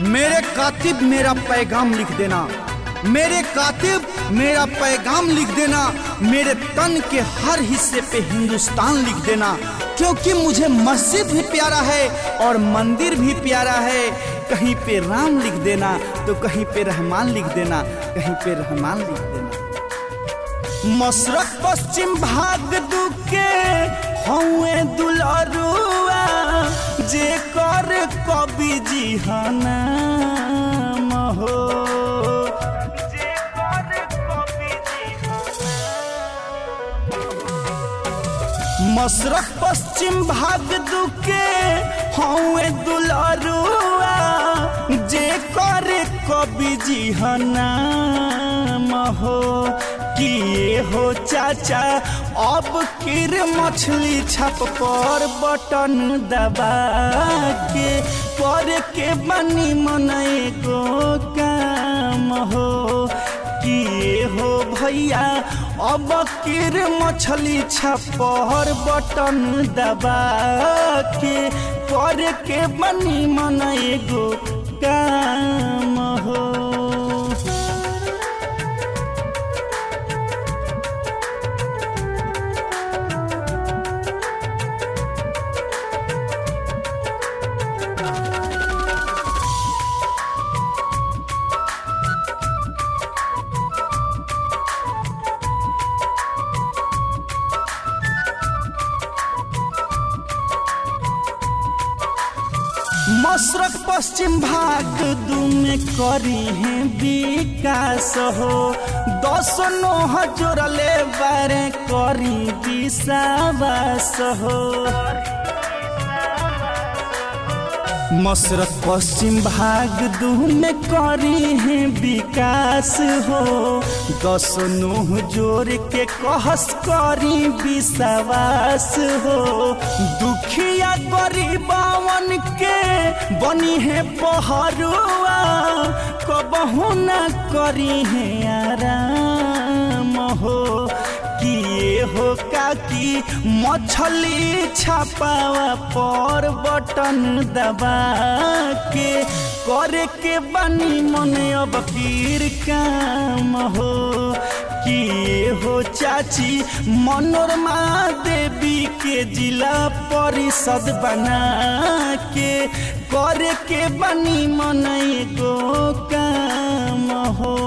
मेरे कातिब मेरा पैगाम लिख देना, मेरे कातिब मेरा पैगाम लिख देना, मेरे तन के हर हिस्से पे हिंदुस्तान लिख देना, क्योंकि मुझे मस्जिद भी प्यारा है और मंदिर भी प्यारा है। कहीं पे राम लिख देना तो कहीं पे रहमान लिख देना, कहीं पे रहमान लिख देना। मशरक पश्चिम भाग दुके हौए दुलारुआ जे कर कवि जी हना हो, मशरक पश्चिम भाग दुके हौए दुलारुआ जे कर कवि जी हना हो। किए हो चाचा अब किर मछली छप पर बटन दबा के कर के बनी मनए गो काम हो। किए हो भैया अब किर मछली छप पर बटन दबा के कर के बनी मनए गो काम हो। मशरक पश्चिम भाग दू में करी है विकास हो, 10 नोह जोड़ले बारे करी विश्वास हो। मशरक पश्चिम भाग दू में करी है विकास हो, 10 नोह जोड़ के कहस करी विश्वास हो। दुखिया गरीबवन के बनी है पहरुआ कबहू न करी है आराम हो। किए हो काकी मछली छापावा पर बटन दबा के करे के बनी मन अब पीर काम हो। किए हो चाची मनोरमा देवी के जिला परिषद बना के करे के बनी मन गो काम हो।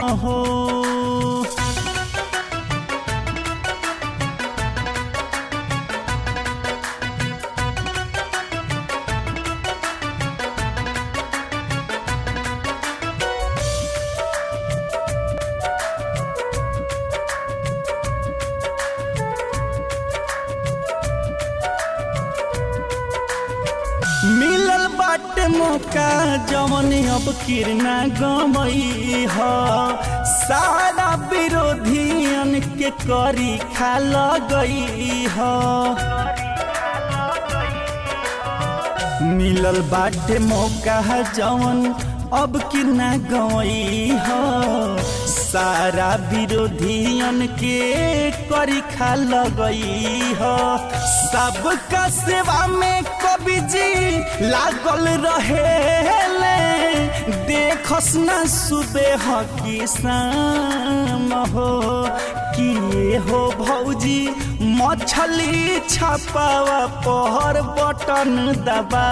मिलल बाटे मौका जवन अब किरना गमई हो, सारा विरोधियन के करी खा लगई हो। मिलल बाटे मौका जवन अब किरना गमई हो, सारा विरोधियन के करी खा लगई हो। सबका सेवा में कवि जी लागल रहे, देखस न सुबह की शाम हो। किए हो भौजी मछली छपावा पर बटन दबा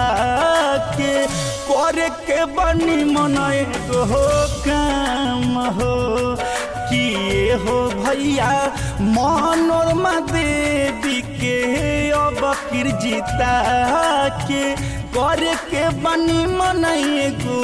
के करे के बनी मनए गो काम हो। किए हो भैया मनोरमा देवी के अब किर जीता के करे के बनी मनए गो